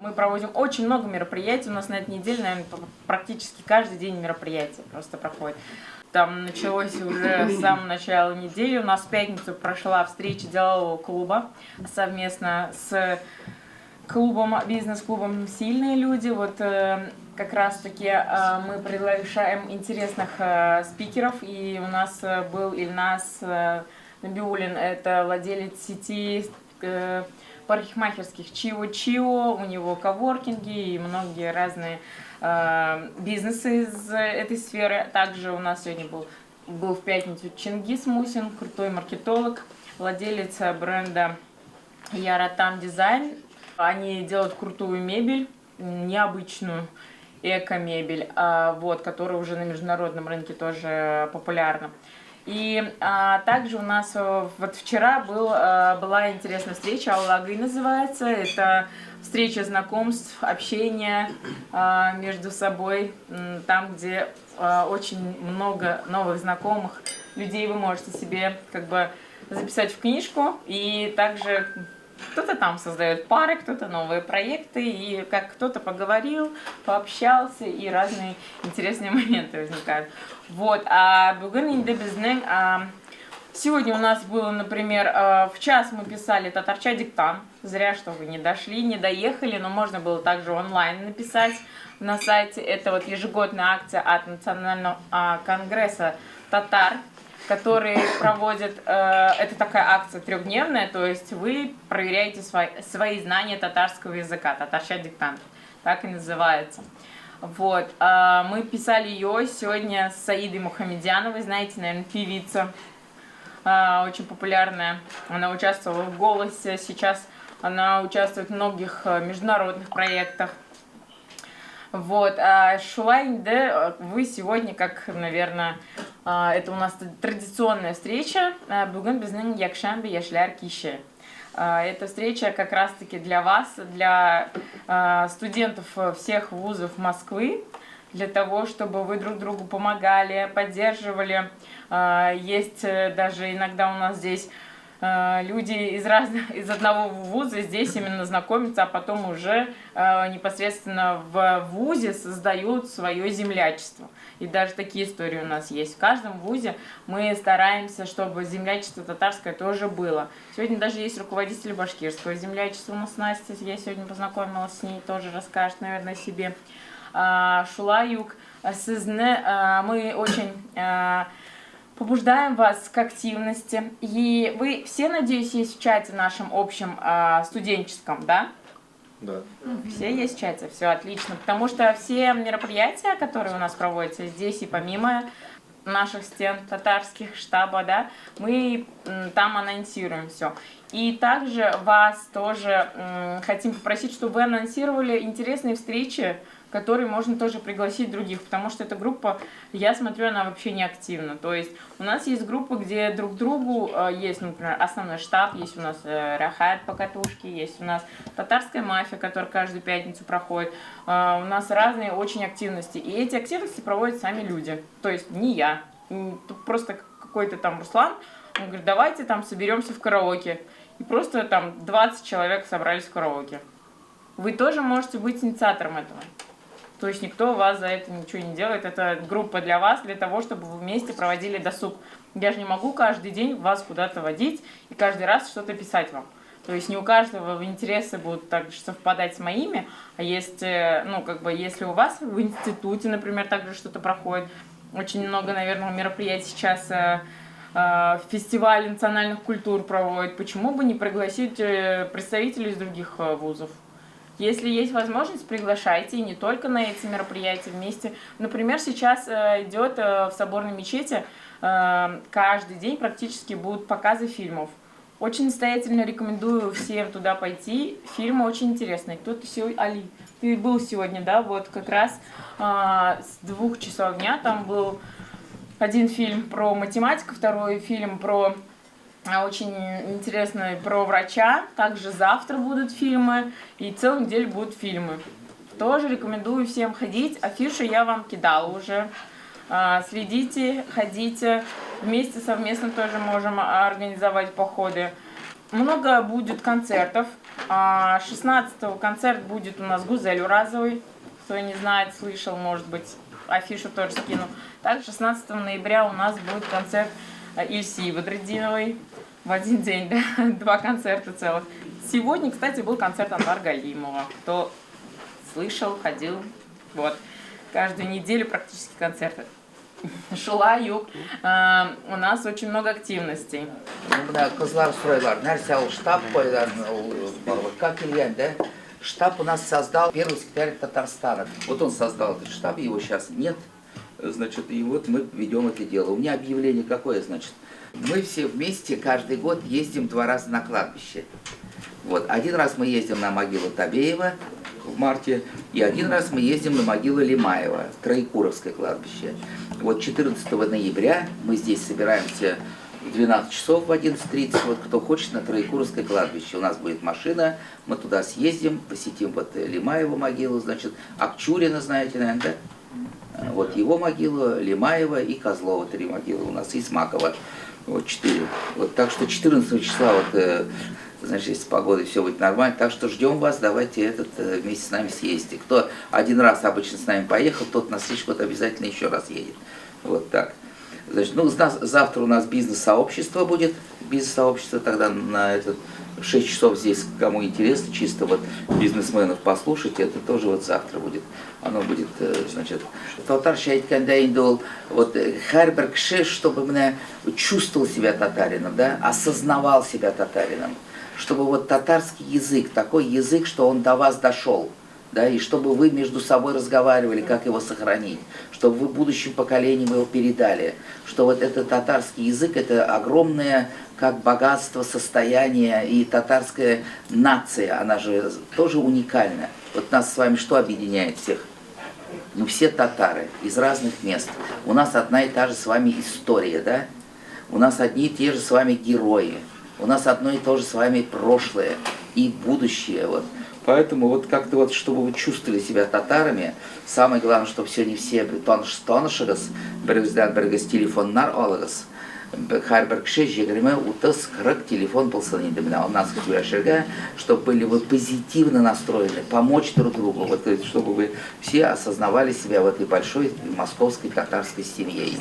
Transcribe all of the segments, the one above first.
Мы проводим очень много мероприятий. У нас на этой неделе, наверное, практически каждый день мероприятия просто проходит. Там началось уже с самого начала недели. У нас в пятницу прошла встреча делового клуба совместно с клубом, бизнес-клубом «Сильные люди». Вот как раз-таки мы приглашаем интересных спикеров. И у нас был Ильнас Набиуллин, это владелец сети парикмахерских Чио-Чио, у него коворкинги и многие разные бизнесы из этой сферы. Также у нас сегодня был в пятницу Чингис Мусин, крутой маркетолог, владелец бренда Яратам Дизайн. Они делают крутую мебель, необычную эко-мебель, которая уже на международном рынке тоже популярна. И также у нас вот вчера была интересная встреча, Аллагы называется. Это встреча знакомств, общения между собой, там, где очень много новых знакомых людей вы можете себе как бы записать в книжку. И также кто-то там создает пары, кто-то новые проекты, и как кто-то поговорил, пообщался, и разные интересные моменты возникают. Вот, сегодня у нас было, например, в час мы писали татарча диктант. Зря, что вы не дошли, не доехали, но можно было также онлайн написать на сайте. Это вот ежегодная акция от Национального конгресса татар, который проводит, это такая акция трехдневная, то есть вы проверяете свои знания татарского языка, татарча диктант, так и называется. Вот, мы писали ее сегодня с Саидой Мухамедяновой, знаете, наверное, певица, очень популярная, она участвовала в «Голосе», сейчас она участвует в многих международных проектах. Вот, Шулайнде, вы сегодня, как, наверное, это у нас традиционная встреча, Бүгін біздің якшамбе яшляр киші. Эта встреча как раз-таки для вас, для студентов всех вузов Москвы, для того, чтобы вы друг другу помогали, поддерживали. Есть даже иногда у нас здесь люди из одного вуза здесь именно знакомятся, а потом уже непосредственно в вузе создают свое землячество. И даже такие истории у нас есть. В каждом вузе мы стараемся, чтобы землячество татарское тоже было. Сегодня даже есть руководитель башкирского землячества у нас, Настя. Я сегодня познакомилась с ней, тоже расскажет, наверное, о себе. Шулаюк, Сызне, мы очень побуждаем вас к активности. И вы все, надеюсь, есть в чате нашем общем студенческом, да? Да. Все есть в чате, все отлично. Потому что все мероприятия, которые у нас проводятся здесь и помимо наших стен татарских штаба, да, мы там анонсируем все. И также вас тоже хотим попросить, чтобы вы анонсировали интересные встречи, которые можно тоже пригласить других, потому что эта группа, я смотрю, она вообще не активна. То есть у нас есть группы, где друг другу есть, например, основной штаб, есть у нас Рахат по катушке, есть у нас татарская мафия, которая каждую пятницу проходит. У нас разные очень активности. И эти активности проводят сами люди. То есть не я. Тут просто какой-то там Руслан, он говорит, давайте там соберемся в караоке. И просто там 20 человек собрались в караоке. Вы тоже можете быть инициатором этого. То есть никто вас за это ничего не делает. Это группа для вас, для того, чтобы вы вместе проводили досуг. Я же не могу каждый день вас куда-то водить и каждый раз что-то писать вам. То есть не у каждого интересы будут так совпадать с моими. А есть, если у вас в институте, например, также что-то проходит, очень много, наверное, мероприятий сейчас, фестиваль национальных культур проводит. Почему бы не пригласить представителей из других вузов? Если есть возможность, приглашайте, и не только на эти мероприятия вместе. Например, сейчас идет в Соборной мечети, каждый день практически будут показы фильмов. Очень настоятельно рекомендую всем туда пойти. Фильмы очень интересные. Кто-то сегодня, Али, ты был сегодня, да, вот как раз с 2 часов дня там был один фильм про математику, второй фильм про очень интересный про врача. Также завтра будут фильмы, и целую неделю будут фильмы. Тоже рекомендую всем ходить. Афишу я вам кидала уже. Следите, ходите. Вместе совместно тоже можем организовать походы. Много будет концертов. 16-го концерт будет у нас Гузель Уразовой. Кто не знает, слышал, может быть, афишу тоже скину. Также 16 ноября у нас будет концерт Ильси Бадретдиновой. В один день, да? 2 концерта целых. Сегодня, кстати, был концерт Анвара Галимова. Кто слышал, ходил. Вот. Каждую неделю практически концерты. Шула, юг. У нас очень много активностей. Кызлар стройlar, нәрсе ал штаб қойдан, как Ильян, да? Штаб у нас создал первый секретарь Татарстана. Вот он создал этот штаб, его сейчас нет. Значит, и вот мы ведем это дело. У меня объявление какое, значит? Мы все вместе каждый год ездим 2 раза на кладбище. Вот, один раз мы ездим на могилу Табеева в марте, и один раз мы ездим на могилу Лимаева, Троекуровское кладбище. Вот 14 ноября мы здесь собираемся в 12 часов в 11:30. Вот кто хочет на Троекуровское кладбище. У нас будет машина, мы туда съездим, посетим вот Лимаева могилу, значит, Акчурина, знаете, наверное, да? Вот его могилу, Лимаева и Козлова 3 могилы у нас, и Смакова. Вот 4. Вот, так что 14 числа, вот, значит, если с погодой все будет нормально, так что ждем вас, давайте вместе с нами съездите. Кто один раз обычно с нами поехал, тот на следующий год обязательно еще раз едет. Вот так. Значит, ну, завтра у нас бизнес-сообщество будет. Бизнес-сообщество тогда на этот 6 часов здесь, кому интересно, чисто вот бизнесменов послушать, это тоже вот завтра будет. Оно будет, значит, татарша айтканда инде ол, вот һәрбер кеше, чтобы меня чувствовал себя татарином, да, осознавал себя татарином, чтобы вот татарский язык, такой язык, что он до вас дошел. Да, и чтобы вы между собой разговаривали, как его сохранить, чтобы вы будущим поколениям его передали, что вот этот татарский язык, это огромное как богатство, состояние, и татарская нация, она же тоже уникальна. Вот нас с вами что объединяет всех? Мы все татары из разных мест. У нас одна и та же с вами история, да? У нас одни и те же с вами герои. У нас одно и то же с вами прошлое и будущее, вот. Поэтому вот как-то вот, чтобы вы чувствовали себя татарами, самое главное, чтобы сегодня все танышыгыз, біріңізден телефоннар алыгыз, һәрбір кеше 20-30-40 телефон болсын инде менә у нас сөйләшергә, чтобы были вы позитивно настроены, помочь друг другу, вот, чтобы вы все осознавали себя в этой большой московской татарской семье.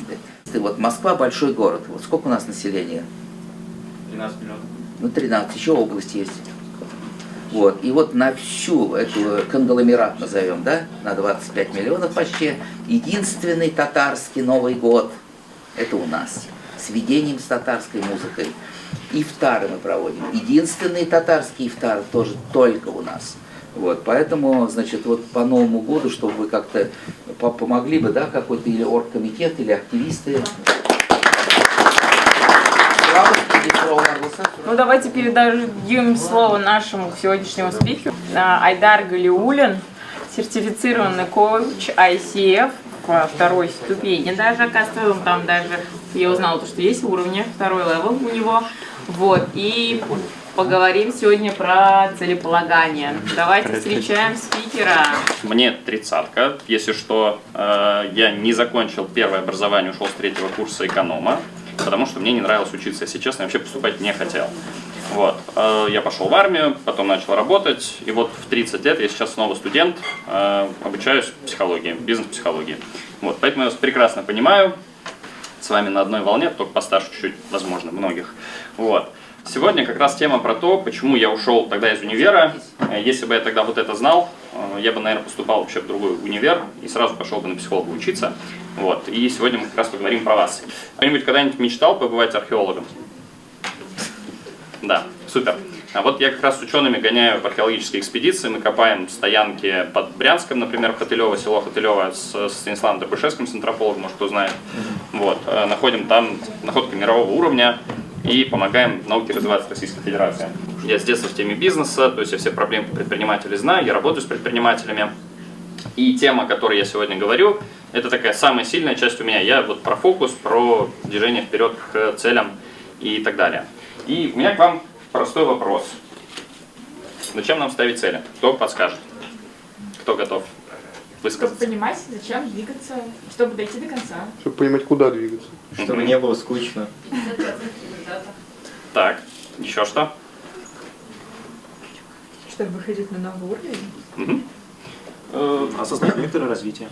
Вот Москва большой город. Вот сколько у нас населения? 13 миллионов. Ну 13, еще область есть. Вот. И вот на всю эту конгломерат назовем, да, на 25 миллионов почти, единственный татарский Новый год, это у нас, с ведением с татарской музыкой. Ифтары мы проводим. Единственный татарский ифтар тоже только у нас. Вот. Поэтому, значит, вот по Новому году, чтобы вы как-то помогли бы, да, какой-то или оргкомитет, или активисты. Ну, давайте передадим слово нашему сегодняшнему спикеру. Айдар Галиуллин, сертифицированный коуч ICF по 2-й ступени даже, оказывается, он там даже, я узнала, что есть уровни, 2-й левел у него. Вот, и поговорим сегодня про целеполагание. Давайте встречаем спикера. Мне 30-ка, если что, я не закончил первое образование, ушел с 3-го курса эконома. Потому что мне не нравилось учиться, если честно, я вообще поступать не хотел. Вот. Я пошел в армию, потом начал работать, и вот в 30 лет я сейчас снова студент, обучаюсь психологии, бизнес-психологии. Вот. Поэтому я вас прекрасно понимаю, с вами на одной волне, только постарше чуть-чуть, возможно, многих. Вот. Сегодня как раз тема про то, почему я ушел тогда из универа. Если бы я тогда вот это знал, я бы, наверное, поступал вообще в другой универ и сразу пошел бы на психолога учиться. Вот. И сегодня мы как раз поговорим про вас. Кто-нибудь когда-нибудь мечтал побывать археологом? Да, супер. А вот я как раз с учеными гоняю в археологические экспедиции. Мы копаем стоянки под Брянском, например, в Хотылево, село Хотылево с Станиславом Дробышевским, с антропологом, может, кто знает. Вот. Находим там находки мирового уровня и помогаем науке развиваться в Российской Федерации. Я с детства в теме бизнеса, то есть я все проблемы предпринимателей знаю, я работаю с предпринимателями. И тема, о которой я сегодня говорю, это такая самая сильная часть у меня. Я вот про фокус, про движение вперед к целям и так далее. И у меня к вам простой вопрос. Зачем нам ставить цели? Кто подскажет? Кто готов высказаться? Чтобы понимать, зачем двигаться, чтобы дойти до конца. Чтобы понимать, куда двигаться. Чтобы не было скучно. Так, еще что? чтобы выходить на новый уровень? Осознать векторы развития.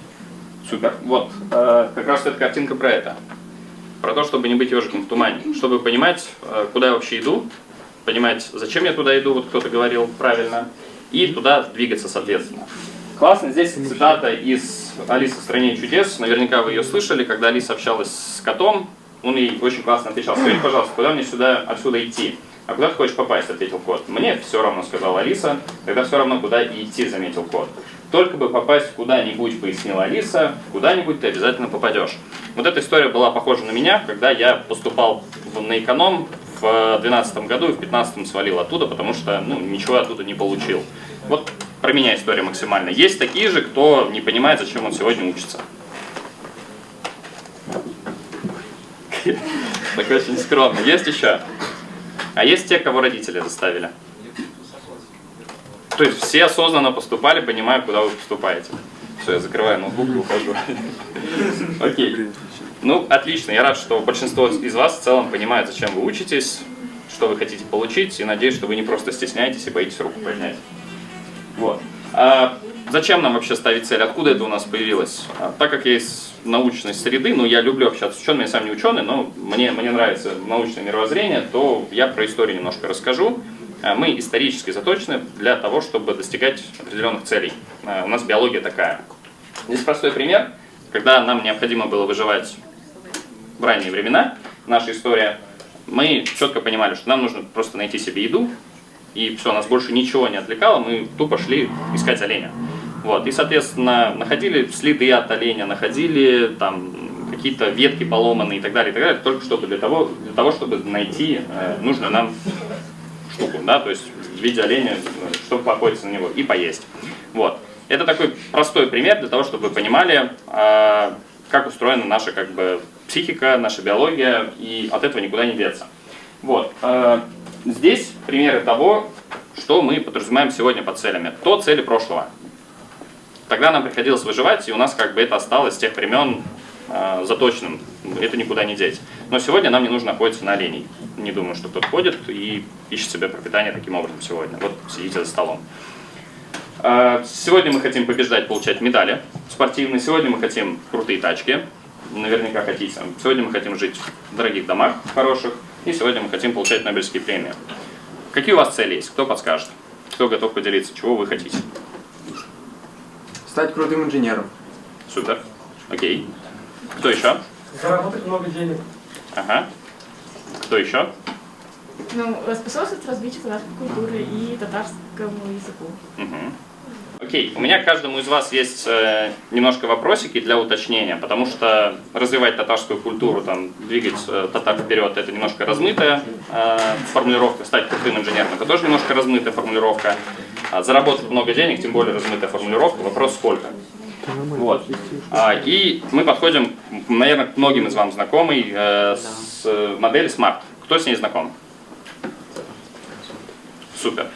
Супер. Вот, как раз эта картинка про это. Про то, чтобы не быть ежиком в тумане. Чтобы понимать, куда я вообще иду, понимать, зачем я туда иду, вот кто-то говорил правильно, и туда двигаться соответственно. Классно, здесь цитата из «Алисы в стране чудес». Наверняка вы ее слышали, когда Алиса общалась с котом, он ей очень классно отвечал: «Скажи, пожалуйста, куда мне отсюда идти?» «А куда ты хочешь попасть?» — ответил кот. «Мне все равно», — сказала Алиса. «Тогда все равно, куда и идти», — заметил кот. «Только бы попасть куда-нибудь», — пояснила Алиса, «куда-нибудь ты обязательно попадешь». Вот эта история была похожа на меня, когда я поступал на эконом в 2012 году и в 2015 свалил оттуда, потому что ничего оттуда не получил. Вот про меня история максимально. Есть такие же, кто не понимает, зачем он сегодня учится. Так очень скромно. Есть еще? А есть те, кого родители заставили. То есть все осознанно поступали, понимая, куда вы поступаете. Все, я закрываю ноутбук и ухожу. Окей. Ну, отлично. Я рад, что большинство из вас в целом понимает, зачем вы учитесь, что вы хотите получить, и надеюсь, что вы не просто стесняетесь и боитесь руку поднять. Вот. А зачем нам вообще ставить цель? Откуда это у нас появилось? Так как я из научной среды, я люблю общаться с учеными, я сам не ученый, но мне нравится научное мировоззрение, то я про историю немножко расскажу. Мы исторически заточены для того, чтобы достигать определенных целей. У нас биология такая. Здесь простой пример. Когда нам необходимо было выживать в ранние времена, наша история, мы четко понимали, что нам нужно просто найти себе еду, и все, нас больше ничего не отвлекало, мы тупо шли искать оленя. Вот. И, соответственно, находили следы от оленя, находили там какие-то ветки поломанные и так далее, только чтобы для того, чтобы найти нужную нам штуку, да, то есть в виде оленя, чтобы поохотиться на него и поесть. Вот. Это такой простой пример для того, чтобы вы понимали, как устроена наша психика, наша биология, и от этого никуда не деться. Вот. Здесь примеры того, что мы подразумеваем сегодня под целями. То цели прошлого. Тогда нам приходилось выживать, и у нас это осталось с тех времен заточенным. Это никуда не деть. Но сегодня нам не нужно охотиться на оленей. Не думаю, что кто-то ходит и ищет себе пропитание таким образом сегодня. Вот сидите за столом. Сегодня мы хотим побеждать, получать медали спортивные. Сегодня мы хотим крутые тачки. Наверняка хотите. Сегодня мы хотим жить в дорогих домах, хороших. И сегодня мы хотим получать Нобелевские премии. Какие у вас цели есть? Кто подскажет? Кто готов поделиться? Чего вы хотите? Стать крутым инженером. Супер. Окей. Кто еще? Заработать много денег. Ага. Кто еще? Способствовать развитию татарской культуры и татарскому языку. Угу. Окей, у меня к каждому из вас есть немножко вопросики для уточнения, потому что развивать татарскую культуру, двигать татар вперед, это немножко размытая формулировка, стать крутым инженером, это тоже немножко размытая формулировка, заработать много денег, тем более размытая формулировка, вопрос сколько. Вот. И мы подходим, наверное, к многим из вам знакомой с модели Smart. Кто с ней знаком? Супер.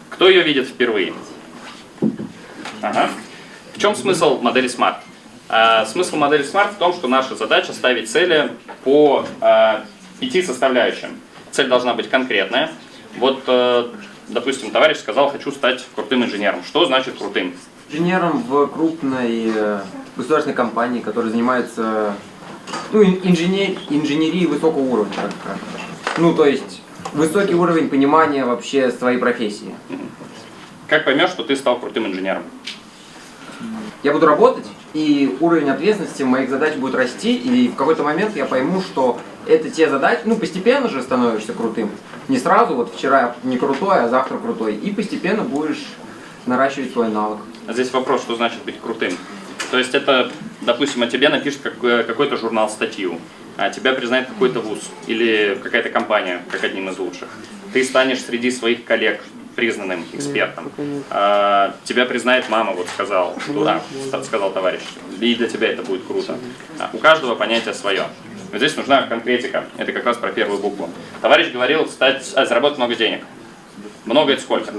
Кто ее видит впервые? Ага. В чем смысл модели Smart? Смысл модели Smart в том, что наша задача ставить цели по 5 составляющим. Цель должна быть конкретная. Вот, допустим, товарищ сказал: хочу стать крутым инженером. Что значит крутым? Инженером в крупной государственной компании, которая занимается инженерией высокого уровня. То есть высокий уровень понимания вообще своей профессии. Как поймешь, что ты стал крутым инженером? Я буду работать, и уровень ответственности моих задач будет расти, и в какой-то момент я пойму, что это те задачи, постепенно же становишься крутым. Не сразу, вот вчера не крутой, а завтра крутой. И постепенно будешь наращивать свой навык. А здесь вопрос, что значит быть крутым? То есть это, допустим, о тебе напишет какой-то журнал статью, а тебя признает какой-то вуз или какая-то компания как одним из лучших. Ты станешь среди своих коллег признанным экспертом. Тебя признает мама, вот сказал товарищ. И для тебя это будет круто. У каждого понятие свое. Но здесь нужна конкретика. Это как раз про первую букву. Товарищ говорил заработать много денег. Много это сколько?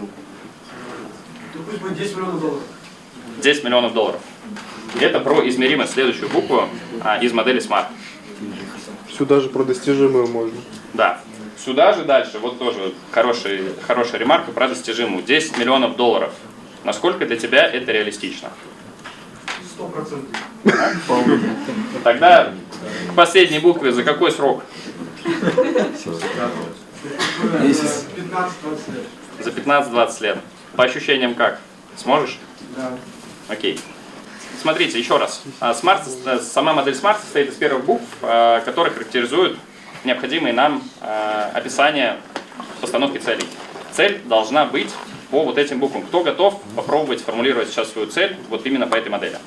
10 миллионов долларов. 10 миллионов долларов. Это про измеримость, следующую букву из модели SMART. Сюда же про достижимое можно. Да. Сюда же дальше, вот тоже хорошая ремарка про достижимую. 10 миллионов долларов. Насколько для тебя это реалистично? 100%. Тогда к последней букве за какой срок? 15-20 лет. За 15-20 лет. По ощущениям как? Сможешь? Да. Окей. Смотрите, еще раз. Сама модель SMART состоит из первых букв, которые характеризуют необходимые нам описания постановки целей. Цель должна быть по вот этим буквам. Кто готов попробовать сформулировать сейчас свою цель вот именно по этой модели?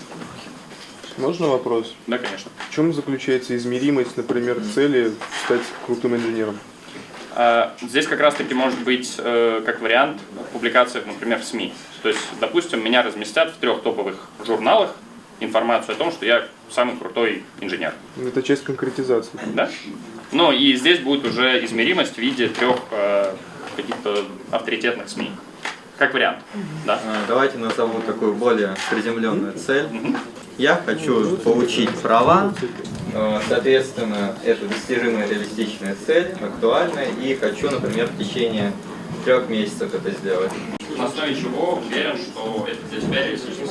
Можно вопрос? Да, конечно. В чем заключается измеримость, например, цели стать крутым инженером? Здесь как раз-таки может быть как вариант публикации, например, в СМИ. То есть, допустим, меня разместят в 3 топовых журналах информацию о том, что я самый крутой инженер. Это часть конкретизации. Да? Ну и здесь будет уже измеримость в виде 3 каких-то авторитетных СМИ. Как вариант. Да? Давайте назову такую более приземленную цель. Я хочу получить права, соответственно, это достижимая реалистичная цель, актуальная, и хочу, например, в течение 3 месяцев это сделать. На основе чего уверен, что это для тебя реалистично?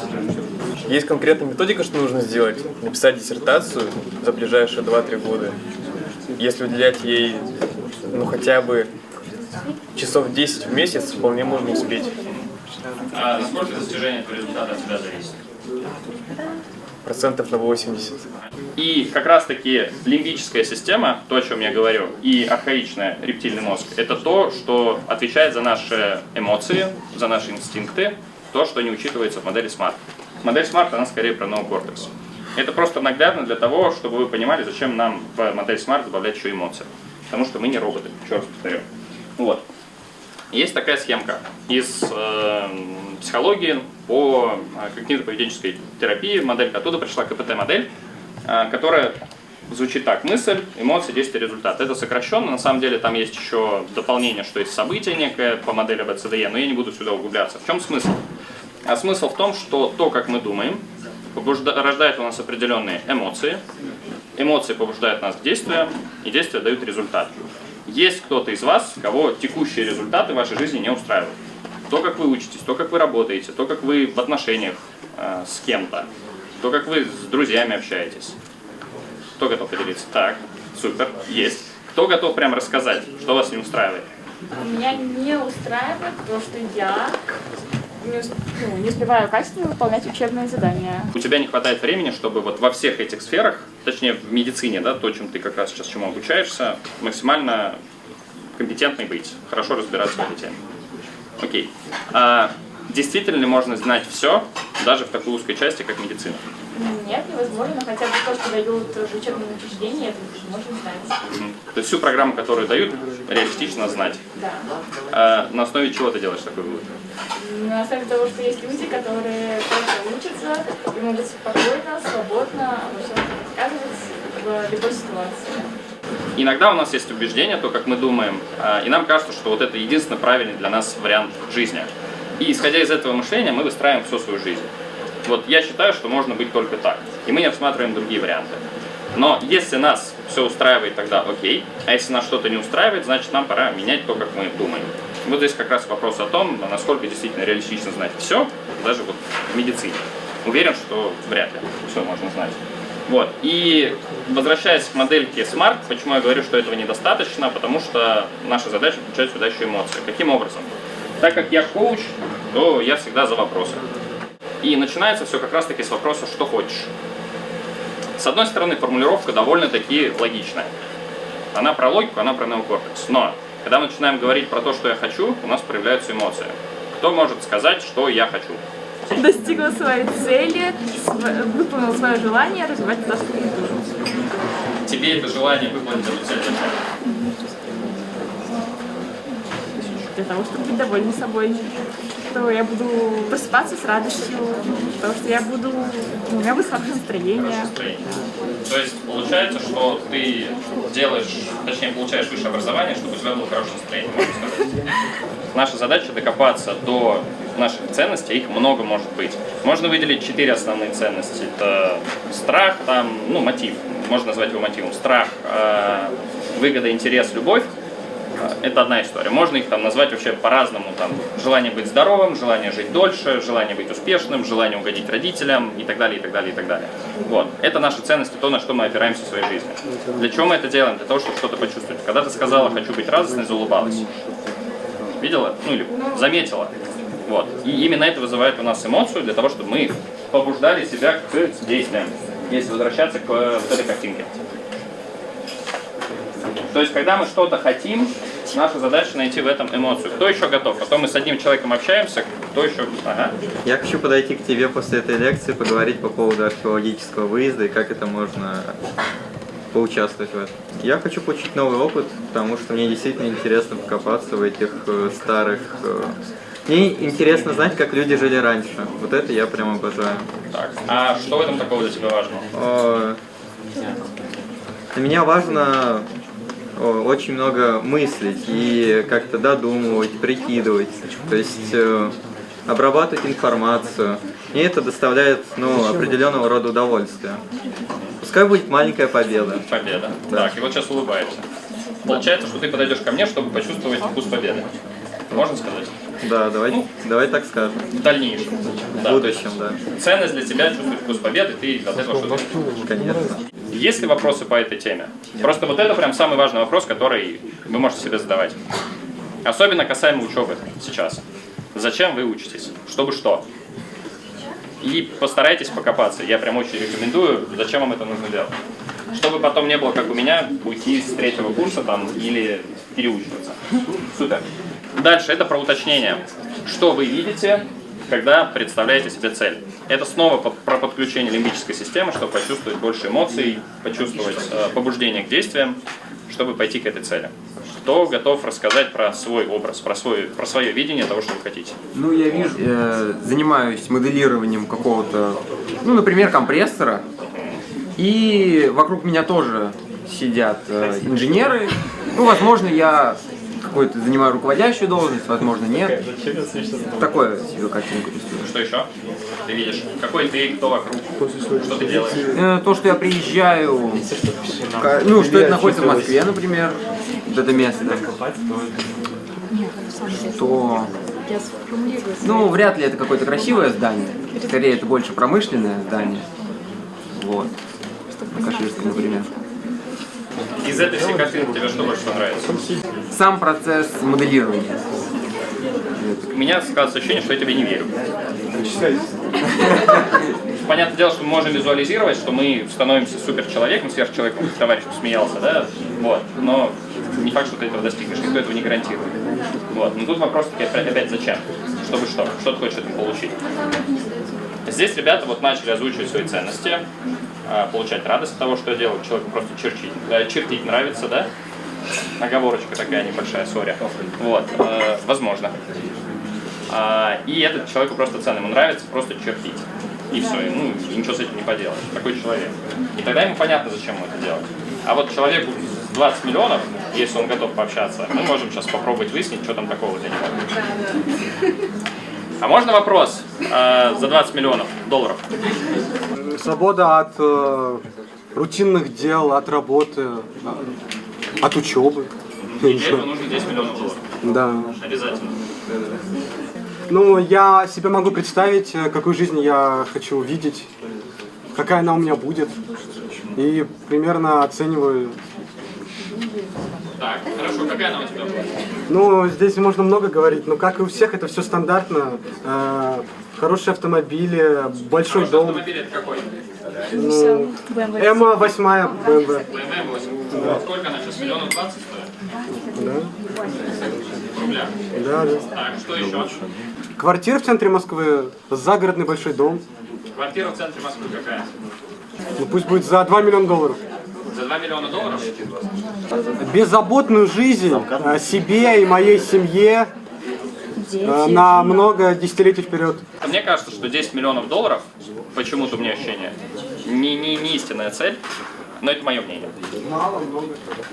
Есть конкретная методика, что нужно сделать. Написать диссертацию за ближайшие 2-3 года. Если уделять ей хотя бы часов 10 в месяц, вполне можно успеть. А насколько достижение этого результата от тебя зависит? 80%. И как раз-таки лимбическая система, то, о чем я говорю, и архаичный рептильный мозг, это то, что отвечает за наши эмоции, за наши инстинкты, то, что не учитывается в модели SMART. Модель SMART, она скорее про неокортекс. Это просто наглядно для того, чтобы вы понимали, зачем нам в модель SMART добавлять еще эмоции. Потому что мы не роботы, еще раз повторю. Вот. Есть такая схемка из психологии по когнитивно-поведенческой терапии, модель, оттуда пришла КПТ-модель, которая звучит так: мысль, эмоции, действие, результат. Это сокращенно, на самом деле там есть еще дополнение, что есть событие некое по модели АБЦДЕ, но я не буду сюда углубляться. В чем смысл? А смысл в том, что то, как мы думаем, рождает у нас определенные эмоции, эмоции побуждают нас к действию, и действия дают результат. Есть кто-то из вас, кого текущие результаты в вашей жизни не устраивают. То, как вы учитесь, то, как вы работаете, то, как вы в отношениях с кем-то, то, как вы с друзьями общаетесь. Кто готов поделиться? Так, супер, есть. Кто готов прям рассказать, что вас не устраивает? Меня не устраивает то, что я не успеваю качественно выполнять учебные задания. У тебя не хватает времени, чтобы вот во всех этих сферах, точнее в медицине, да, то, чем ты как раз сейчас чему обучаешься, максимально компетентный быть, хорошо разбираться в этой теме. Окей. Действительно ли можно знать все, даже в такой узкой части, как медицина? Нет, невозможно, хотя бы то, что дают в учебном учреждении, это можно знать. То есть всю программу, которую дают, реалистично знать. Да. На основе чего ты делаешь такой вывод? На основе того, что есть люди, которые только учатся и могут спокойно, свободно обо всем рассказывать в любой ситуации. Иногда у нас есть убеждение, то, как мы думаем, и нам кажется, что вот это единственный правильный для нас вариант жизни. И исходя из этого мышления мы выстраиваем всю свою жизнь. Вот я считаю, что можно быть только так, и мы не рассматриваем другие варианты. Но если нас все устраивает, тогда окей, а если нас что-то не устраивает, значит нам пора менять то, как мы думаем. Вот здесь как раз вопрос о том, насколько действительно реалистично знать все, даже вот в медицине. Уверен, что вряд ли все можно знать. Вот. И возвращаясь к модельке SMART, почему я говорю, что этого недостаточно, потому что наша задача включает сюда еще эмоции. Каким образом? Так как я коуч, то я всегда за вопросы. И начинается все как раз таки с вопроса «что хочешь?». С одной стороны, формулировка довольно-таки логичная. Она про логику, она про неокортекс. Но когда мы начинаем говорить про то, что я хочу, у нас появляются эмоции. Кто может сказать, что я хочу? Достигла своей цели, выполнила свое желание развивать татарскую культуру. Тебе это желание выполнить эту цель зачем? Для того, чтобы быть довольной собой. Что я буду просыпаться с радостью, потому что у меня будет хорошее настроение. То есть получается, что ты получаешь высшее образование, чтобы у тебя было хорошее настроение, можно сказать. Наша задача докопаться до наших ценностей, их много может быть. Можно выделить 4 основные ценности. Это страх, мотив, можно назвать его мотивом. Страх, выгода, интерес, любовь. Это одна история. Можно их там назвать вообще по-разному. Там, желание быть здоровым, желание жить дольше, желание быть успешным, желание угодить родителям и так далее, и так далее, и так далее. Вот. Это наши ценности, то, на что мы опираемся в своей жизни. Для чего мы это делаем? Для того, чтобы что-то почувствовать. Когда ты сказала «хочу быть радостной», заулыбалась. Видела? Ну или заметила. Вот. И именно это вызывает у нас эмоцию для того, чтобы мы побуждали себя к действиям. Если возвращаться к вот этой картинке. То есть, когда мы что-то хотим, наша задача найти в этом эмоцию. Кто еще готов? Потом мы с одним человеком общаемся, кто еще... Ага. Я хочу подойти к тебе после этой лекции, поговорить по поводу археологического выезда и как это можно поучаствовать в этом. Я хочу получить новый опыт, потому что мне действительно интересно покопаться в этих старых... Мне интересно знать, как люди жили раньше. Вот это я прям обожаю. Так. А что в этом такого для тебя важно? Для меня важно очень много мыслить и как-то додумывать, прикидывать. То есть обрабатывать информацию. И это доставляет определенного рода удовольствие. Пускай будет маленькая победа. Победа. Да. Так, и вот сейчас улыбаешься. Получается, что ты подойдешь ко мне, чтобы почувствовать вкус победы. Можно сказать? Да, давай так скажем. В дальнейшем. В будущем, да. Ценность для тебя чувствовать вкус победы, ты от этого что-то... Конечно. Есть ли вопросы по этой теме? Просто вот это прям самый важный вопрос, который вы можете себе задавать. Особенно касаемо учебы сейчас. Зачем вы учитесь? Чтобы что? И постарайтесь покопаться. Я прям очень рекомендую, зачем вам это нужно делать. Чтобы потом не было, как у меня, уйти с 3-го курса там или переучиваться. Супер. Дальше это про уточнение. Что вы видите, когда представляете себе цель? Это снова про подключение лимбической системы, чтобы почувствовать больше эмоций, почувствовать побуждение к действиям, чтобы пойти к этой цели. Кто готов рассказать про свой образ, про свое видение того, что вы хотите? Ну, я вижу, занимаюсь моделированием какого-то, например, компрессора. И вокруг меня тоже сидят инженеры. Возможно, я какой-то занимаю руководящую должность, возможно, нет. Такое себе картинку рисую. Что еще? Ты видишь? Какой ты, кто вокруг? Что ты делаешь? То, что я приезжаю, что это находится в Москве, например, вот это место. Что... вряд ли это какое-то красивое здание. Скорее, это больше промышленное здание. Вот. На Каширской, например. Из этой всей картинки тебе что больше понравится? Сам процесс моделирования. У меня складывается ощущение, что я тебе не верю. Понятное дело, что мы можем визуализировать, что мы становимся суперчеловеком, сверхчеловеком, товарищ смеялся, да? Вот. Но не факт, что ты этого достигнешь, никто этого не гарантирует. Вот. Но тут вопрос опять зачем? Чтобы что? Что ты хочешь этим получить? Здесь ребята начали озвучивать свои ценности, получать радость от того, что я делаю. Человеку просто чертить нравится, да? Оговорочка такая небольшая, сори. Вот, возможно. И этот человеку просто ценно, ему нравится просто чертить. И все, ничего с этим не поделаешь. Такой человек. И тогда ему понятно, зачем ему это делать. А вот человеку 20 миллионов, если он готов пообщаться, мы можем сейчас попробовать выяснить, что там такого для него. А можно вопрос за 20 миллионов долларов? Свобода от рутинных дел, от работы, от учебы. И для этого нужно 10 миллионов долларов? Да. Обязательно. Я себе могу представить, какую жизнь я хочу увидеть, какая она у меня будет. И примерно оцениваю. Так, хорошо, какая она у тебя будет? Здесь можно много говорить, но как и у всех, это все стандартно. Хорошие автомобили, большой дом. Автомобиль это какой? М8 BMW. BMW 8. Да. Сколько она сейчас? Миллионов 20 стоит? Да. В рублях? Да. Так, что еще? Квартира в центре Москвы, загородный большой дом. Квартира в центре Москвы какая? Пусть будет за 2 миллиона долларов. За 2 миллиона долларов? Беззаботную жизнь себе и моей семье на много десятилетий вперед. Мне кажется, что 10 миллионов долларов, почему-то у меня ощущение, не истинная цель, но это мое мнение.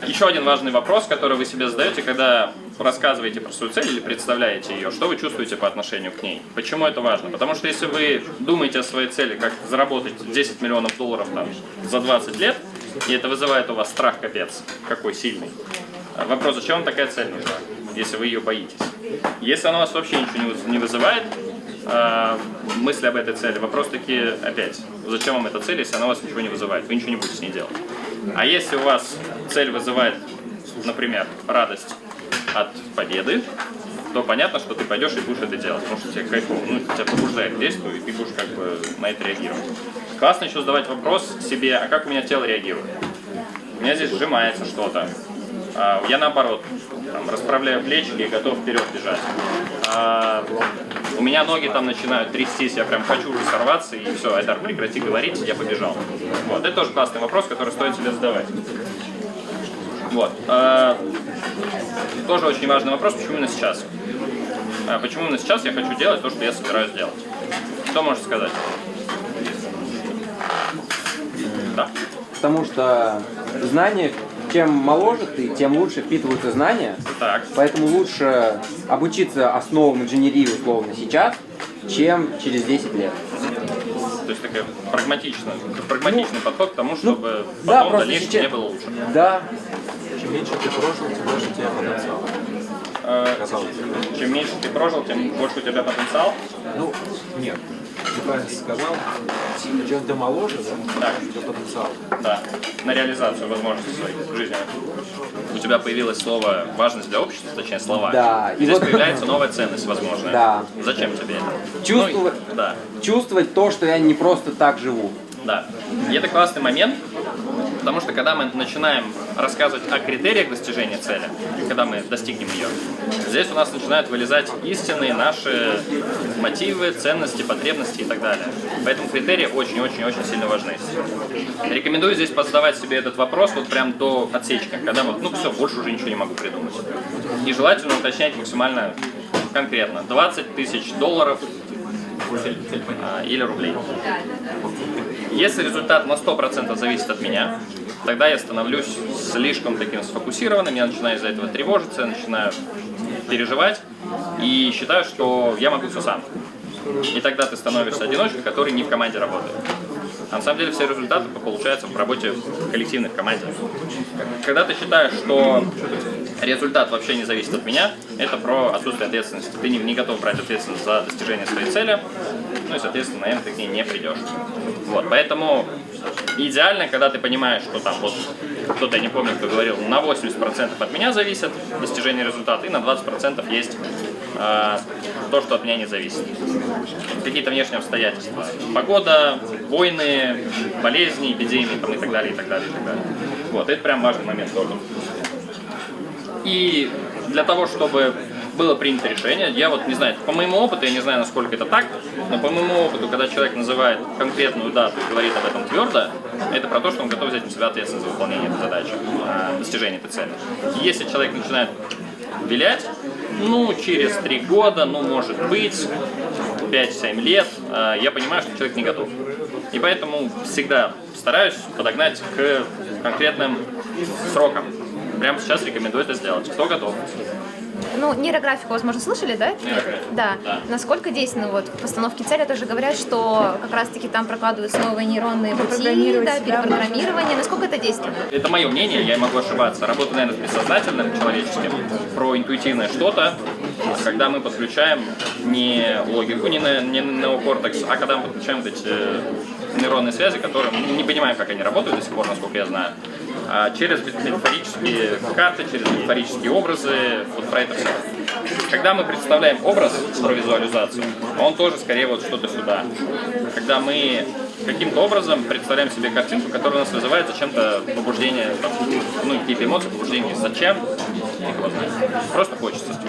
Еще один важный вопрос, который вы себе задаете, когда рассказываете про свою цель или представляете ее, что вы чувствуете по отношению к ней. Почему это важно? Потому что если вы думаете о своей цели, как заработать 10 миллионов долларов за 20 лет, и это вызывает у вас страх капец, какой сильный, Вопрос, зачем вам такая цель нужна, если вы ее боитесь? Если она у вас вообще ничего не вызывает, мысли об этой цели, вопрос таки опять, зачем вам эта цель, если она у вас ничего не вызывает, вы ничего не будете с ней делать. А если у вас цель вызывает, например, радость от победы, то понятно, что ты пойдешь и будешь это делать, потому что тебе кайфово, тебя побуждает к действию, и ты будешь как бы на это реагировать. Классно еще задавать вопрос себе, а как у меня тело реагирует? У меня здесь сжимается что-то. Я наоборот расправляю плечики и готов вперед бежать. У меня ноги там начинают трястись, я прям хочу уже сорваться, и все, Айдар, прекрати говорить, я побежал. Вот, это тоже классный вопрос, который стоит себе задавать. Вот. Тоже очень важный вопрос, почему именно сейчас? Почему именно сейчас я хочу делать то, что я собираюсь делать? Кто может сказать? Да. Потому что знания, чем моложе ты, тем лучше впитываются знания. Так. Поэтому лучше обучиться основам инженерии условно сейчас, чем через 10 лет. То есть такой прагматичный подход к тому, чтобы да, потом в дальнейшем тебе было лучше. Да. Чем меньше ты прожил, тем больше у тебя потенциал. Чем меньше ты прожил, тем больше у тебя потенциал? Ну, нет. Ты правильно сказал. Чем ты моложе, да? У тебя потенциал. Да. На реализацию возможностей своих жизненных. У тебя появилось слово «важность для общества», точнее слова. Да. И здесь появляется новая ценность, возможно. Да. Зачем тебе это? Чувствовать то, что я не просто так живу. Да. И это классный момент, потому что когда мы начинаем рассказывать о критериях достижения цели, когда мы достигнем ее, здесь у нас начинают вылезать истинные наши мотивы, ценности, потребности и так далее. Поэтому критерии очень-очень-очень сильно важны. Рекомендую здесь позадавать себе этот вопрос вот прям до отсечки, когда вот, все, больше уже ничего не могу придумать. И желательно уточнять максимально конкретно. $20 000 или рублей. Если результат на 100% зависит от меня, тогда я становлюсь слишком таким сфокусированным, я начинаю из-за этого тревожиться, я начинаю переживать и считаю, что я могу все сам. И тогда ты становишься одиночкой, который не в команде работает. А на самом деле все результаты получаются в работе коллективной, в команде. Когда ты считаешь, что результат вообще не зависит от меня, это про отсутствие ответственности. Ты не готов брать ответственность за достижение своей цели, и, соответственно, наверное, ты к ней не придешь. Вот, поэтому идеально, когда ты понимаешь, что там вот кто-то, я не помню, кто говорил, на 80% от меня зависит достижение результата, и на 20% есть то, что от меня не зависит. Какие-то внешние обстоятельства. Погода, войны, болезни, эпидемии там, и так далее, и так далее, и так далее. Вот, это прям важный момент тоже. И для того, чтобы было принято решение, я вот не знаю, по моему опыту, я не знаю, насколько это так, но по моему опыту, когда человек называет конкретную дату и говорит об этом твердо, это про то, что он готов взять на себя ответственность за выполнение этой задачи, достижение этой цели. И если человек начинает вилять, через 3 года, может быть, 5-7 лет, я понимаю, что человек не готов. И поэтому всегда стараюсь подогнать к конкретным срокам. Прямо сейчас рекомендую это сделать. Кто готов? Нейрографику, возможно, слышали, да? Да. Насколько действенно в постановке цели тоже говорят, что как раз-таки там прокладываются новые нейронные пути, перепрограммирование. Насколько это действенно? Это мое мнение, я могу ошибаться. Работа, наверное, с бессознательным человеческим, про интуитивное что-то, когда мы подключаем не логику, не неокортекс, а когда мы подключаем вот эти нейронные связи, которые мы не понимаем, как они работают до сих пор, насколько я знаю. Через метафорические карты, через метафорические образы, вот про это все. Когда мы представляем образ про визуализацию, он тоже скорее вот что-то сюда. Когда мы каким-то образом представляем себе картинку, которая у нас вызывает зачем-то побуждение, какие-то эмоции, побуждение, зачем, вот. Просто хочется.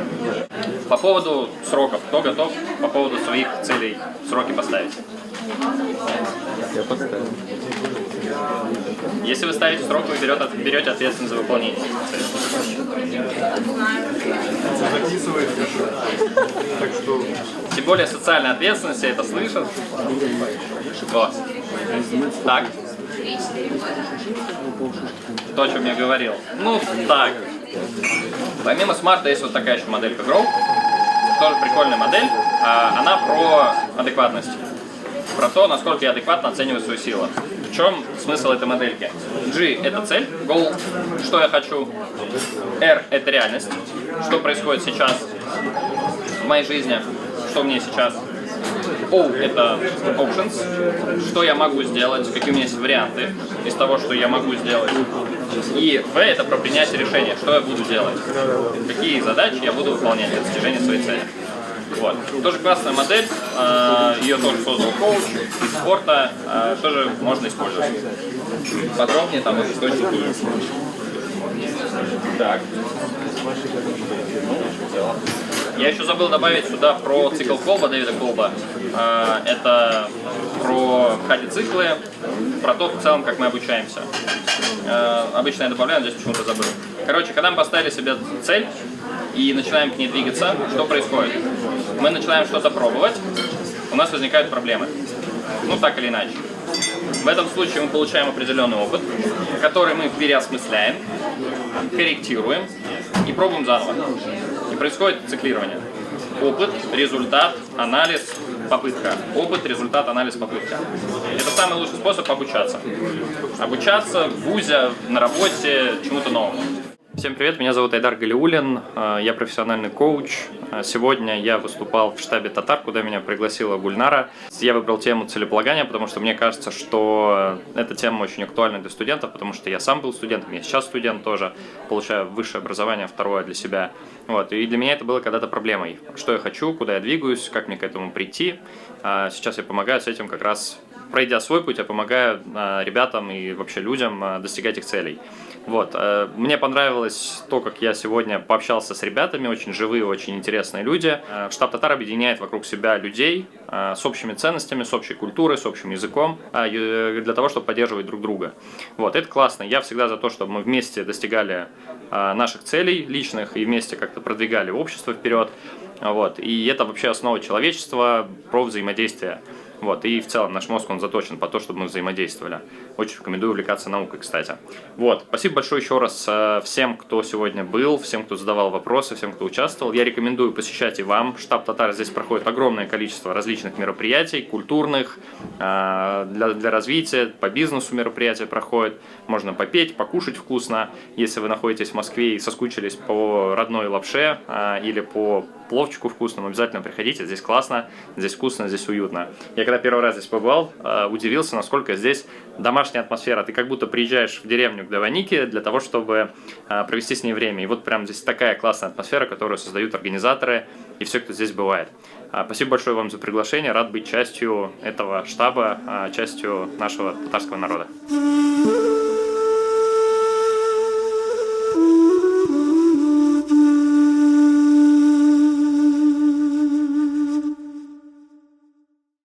По поводу сроков, кто готов по поводу своих целей сроки поставить? Я поставил. Если вы ставите срок, вы берете ответственность за выполнение. Тем более социальная ответственность, все это слышат. Вот. Так. То, о чем я говорил. Так. Помимо смарта есть вот такая еще моделька Grow. Тоже прикольная модель. Она про адекватность. Про то, насколько я адекватно оцениваю свою силу. чем смысл этой модельки? G – это цель, goal – что я хочу, R – это реальность, что происходит сейчас в моей жизни, что мне сейчас, O – это options, что я могу сделать, какие у меня есть варианты из того, что я могу сделать. И V – это про принятие решения, что я буду делать, какие задачи я буду выполнять для достижения своей цели. Вот. Тоже классная модель, ее тоже создал коуч из спорта, тоже можно использовать. Подробнее там в источнике есть. Так. Я еще забыл добавить сюда про цикл Колба, Дэвида Колба. Это про циклы, про то, в целом, как мы обучаемся. Обычно я добавляю, но здесь почему-то забыл. Короче, когда мы поставили себе цель и начинаем к ней двигаться, что происходит? Мы начинаем что-то пробовать, у нас возникают проблемы. Ну, так или иначе. В этом случае мы получаем определенный опыт, который мы переосмысляем, корректируем и пробуем заново. И происходит циклирование. Опыт, результат, анализ, попытка. Опыт, результат, анализ, попытка. Это самый лучший способ обучаться. Обучаться в вузе, на работе, чему-то новому. Всем привет, меня зовут Айдар Галиуллин, я профессиональный коуч. Сегодня я выступал в штабе Татар, куда меня пригласила Гульнара. Я выбрал тему целеполагания, потому что мне кажется, что эта тема очень актуальна для студентов, потому что я сам был студентом, я сейчас студент тоже, получаю высшее образование, второе для себя. Вот. И для меня это было когда-то проблемой. Что я хочу, куда я двигаюсь, как мне к этому прийти. Сейчас я помогаю с этим как раз, пройдя свой путь, я помогаю ребятам и вообще людям достигать их целей. Вот. Мне понравилось то, как я сегодня пообщался с ребятами, очень живые, очень интересные люди. Штаб Татар объединяет вокруг себя людей с общими ценностями, с общей культурой, с общим языком, для того, чтобы поддерживать друг друга. Вот. Это классно. Я всегда за то, чтобы мы вместе достигали наших целей личных и вместе как-то продвигали общество вперед. Вот. И это вообще основа человечества, про взаимодействие. Вот, и в целом наш мозг, он заточен по то, чтобы мы взаимодействовали. Очень рекомендую увлекаться наукой, кстати. Вот, спасибо большое еще раз всем, кто сегодня был, всем, кто задавал вопросы, всем, кто участвовал. Я рекомендую посещать и вам. Штаб Татар здесь проходит огромное количество различных мероприятий, культурных, для развития, по бизнесу мероприятия проходят. Можно попеть, покушать вкусно. Если вы находитесь в Москве и соскучились по родной лапше или по пловчику вкусному, обязательно приходите. Здесь классно, здесь вкусно, здесь уютно. Я когда первый раз здесь побывал, удивился, насколько здесь домашняя атмосфера. Ты как будто приезжаешь в деревню к Даванике для того, чтобы провести с ней время. И вот прям здесь такая классная атмосфера, которую создают организаторы и все, кто здесь бывает. Спасибо большое вам за приглашение. Рад быть частью этого штаба, частью нашего татарского народа.